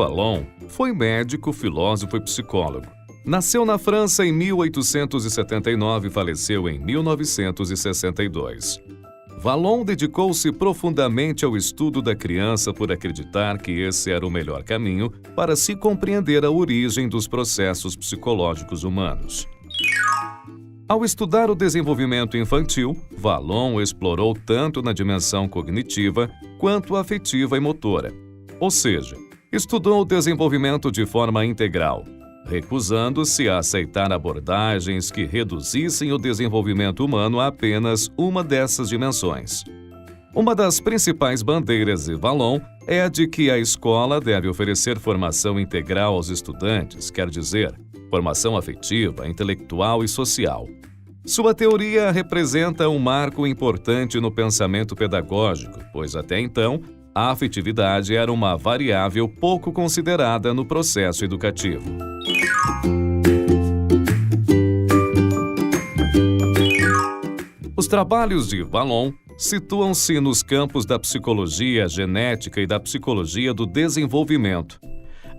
Vallon foi médico, filósofo e psicólogo. Nasceu na França em 1879 e faleceu em 1962. Vallon dedicou-se profundamente ao estudo da criança por acreditar que esse era o melhor caminho para se compreender a origem dos processos psicológicos humanos. Ao estudar o desenvolvimento infantil, Vallon explorou tanto na dimensão cognitiva quanto afetiva e motora, ou seja, estudou o desenvolvimento de forma integral, recusando-se a aceitar abordagens que reduzissem o desenvolvimento humano a apenas uma dessas dimensões. Uma das principais bandeiras de Vallon é a de que a escola deve oferecer formação integral aos estudantes, quer dizer, formação afetiva, intelectual e social. Sua teoria representa um marco importante no pensamento pedagógico, pois até então, a afetividade era uma variável pouco considerada no processo educativo. Os trabalhos de Vallon situam-se nos campos da psicologia genética e da psicologia do desenvolvimento.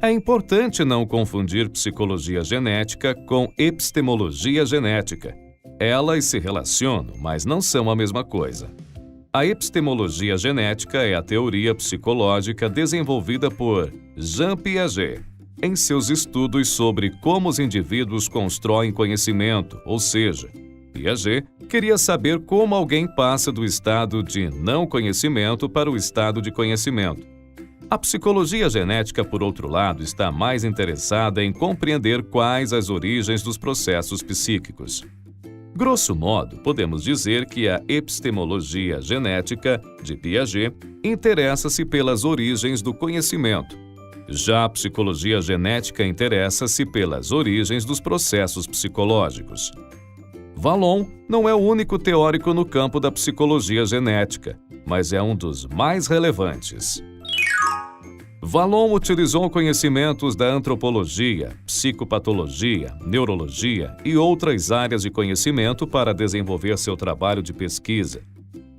É importante não confundir psicologia genética com epistemologia genética. Elas se relacionam, mas não são a mesma coisa. A epistemologia genética é a teoria psicológica desenvolvida por Jean Piaget em seus estudos sobre como os indivíduos constroem conhecimento, ou seja, Piaget queria saber como alguém passa do estado de não conhecimento para o estado de conhecimento. A psicologia genética, por outro lado, está mais interessada em compreender quais as origens dos processos psíquicos. Grosso modo, podemos dizer que a epistemologia genética de Piaget interessa-se pelas origens do conhecimento. Já a psicologia genética interessa-se pelas origens dos processos psicológicos. Vallon não é o único teórico no campo da psicologia genética, mas é um dos mais relevantes. Vallon utilizou conhecimentos da antropologia, psicopatologia, neurologia e outras áreas de conhecimento para desenvolver seu trabalho de pesquisa.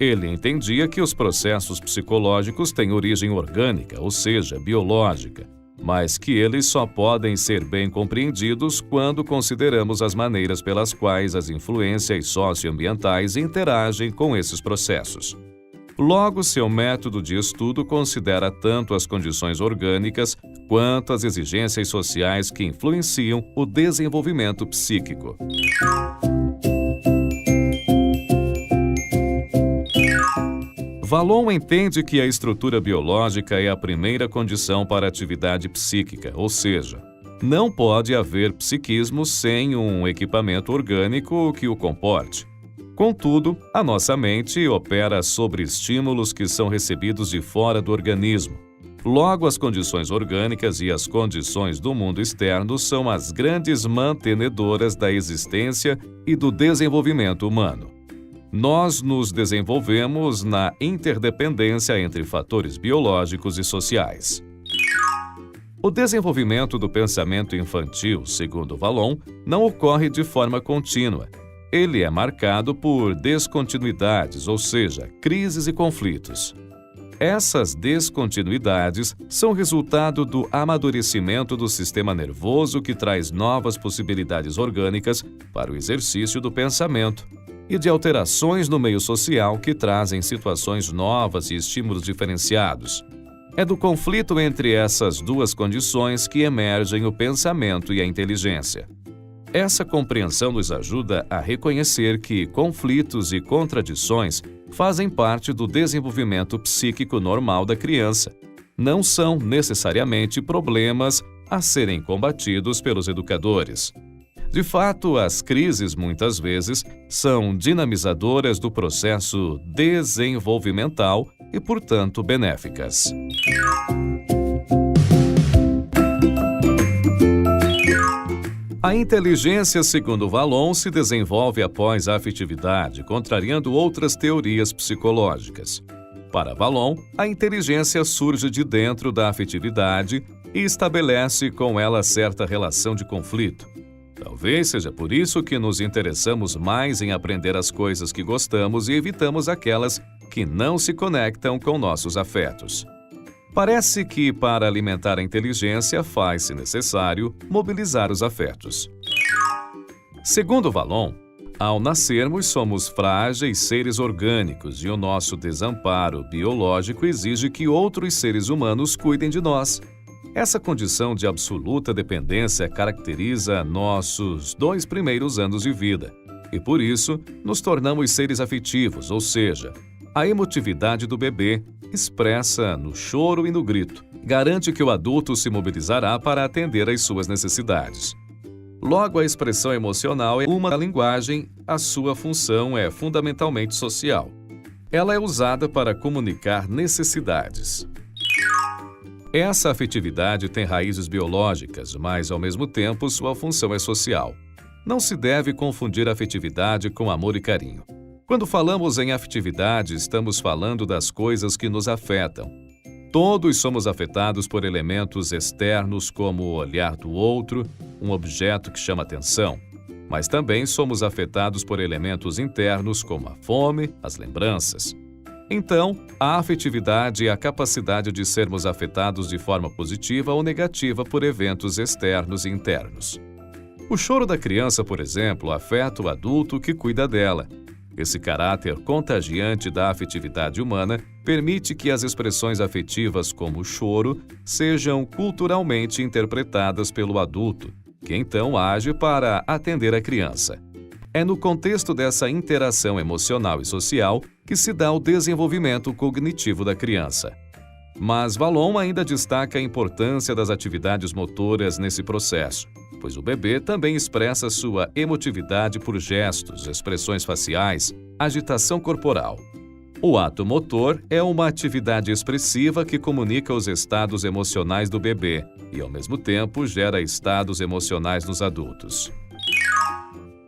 Ele entendia que os processos psicológicos têm origem orgânica, ou seja, biológica, mas que eles só podem ser bem compreendidos quando consideramos as maneiras pelas quais as influências socioambientais interagem com esses processos. Logo, seu método de estudo considera tanto as condições orgânicas quanto as exigências sociais que influenciam o desenvolvimento psíquico. Vallon entende que a estrutura biológica é a primeira condição para a atividade psíquica, ou seja, não pode haver psiquismo sem um equipamento orgânico que o comporte. Contudo, a nossa mente opera sobre estímulos que são recebidos de fora do organismo. Logo, as condições orgânicas e as condições do mundo externo são as grandes mantenedoras da existência e do desenvolvimento humano. Nós nos desenvolvemos na interdependência entre fatores biológicos e sociais. O desenvolvimento do pensamento infantil, segundo Vallon, não ocorre de forma contínua. Ele é marcado por descontinuidades, ou seja, crises e conflitos. Essas descontinuidades são resultado do amadurecimento do sistema nervoso que traz novas possibilidades orgânicas para o exercício do pensamento e de alterações no meio social que trazem situações novas e estímulos diferenciados. É do conflito entre essas duas condições que emergem o pensamento e a inteligência. Essa compreensão nos ajuda a reconhecer que conflitos e contradições fazem parte do desenvolvimento psíquico normal da criança. Não são necessariamente problemas a serem combatidos pelos educadores. De fato, as crises muitas vezes são dinamizadoras do processo desenvolvimental e, portanto, benéficas. A inteligência, segundo Vallon, se desenvolve após a afetividade, contrariando outras teorias psicológicas. Para Vallon, a inteligência surge de dentro da afetividade e estabelece com ela certa relação de conflito. Talvez seja por isso que nos interessamos mais em aprender as coisas que gostamos e evitamos aquelas que não se conectam com nossos afetos. Parece que, para alimentar a inteligência, faz-se necessário mobilizar os afetos. Segundo Vallon, ao nascermos, somos frágeis seres orgânicos e o nosso desamparo biológico exige que outros seres humanos cuidem de nós. Essa condição de absoluta dependência caracteriza nossos 2 primeiros anos de vida e, por isso, nos tornamos seres afetivos, ou seja, a emotividade do bebê, expressa no choro e no grito, garante que o adulto se mobilizará para atender às suas necessidades. Logo, a expressão emocional é uma linguagem, a sua função é fundamentalmente social. Ela é usada para comunicar necessidades. Essa afetividade tem raízes biológicas, mas, ao mesmo tempo, sua função é social. Não se deve confundir afetividade com amor e carinho. Quando falamos em afetividade, estamos falando das coisas que nos afetam. Todos somos afetados por elementos externos como o olhar do outro, um objeto que chama atenção. Mas também somos afetados por elementos internos como a fome, as lembranças. Então, a afetividade é a capacidade de sermos afetados de forma positiva ou negativa por eventos externos e internos. O choro da criança, por exemplo, afeta o adulto que cuida dela. Esse caráter contagiante da afetividade humana permite que as expressões afetivas como o choro sejam culturalmente interpretadas pelo adulto, que então age para atender a criança. É no contexto dessa interação emocional e social que se dá o desenvolvimento cognitivo da criança. Mas Vallon ainda destaca a importância das atividades motoras nesse processo, pois o bebê também expressa sua emotividade por gestos, expressões faciais, agitação corporal. O ato motor é uma atividade expressiva que comunica os estados emocionais do bebê e, ao mesmo tempo, gera estados emocionais nos adultos.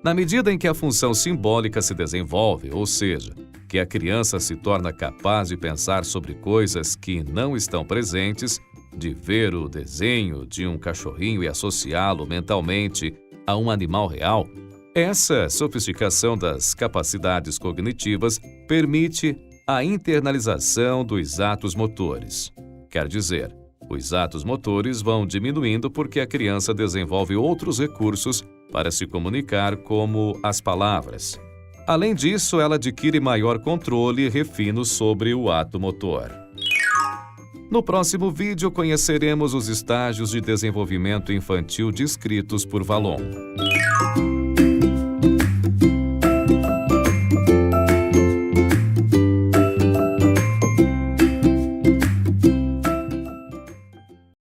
Na medida em que a função simbólica se desenvolve, ou seja, que a criança se torna capaz de pensar sobre coisas que não estão presentes, de ver o desenho de um cachorrinho e associá-lo mentalmente a um animal real, essa sofisticação das capacidades cognitivas permite a internalização dos atos motores. Quer dizer, os atos motores vão diminuindo porque a criança desenvolve outros recursos para se comunicar, como as palavras. Além disso, ela adquire maior controle e refino sobre o ato motor. No próximo vídeo, conheceremos os estágios de desenvolvimento infantil descritos por Vallon.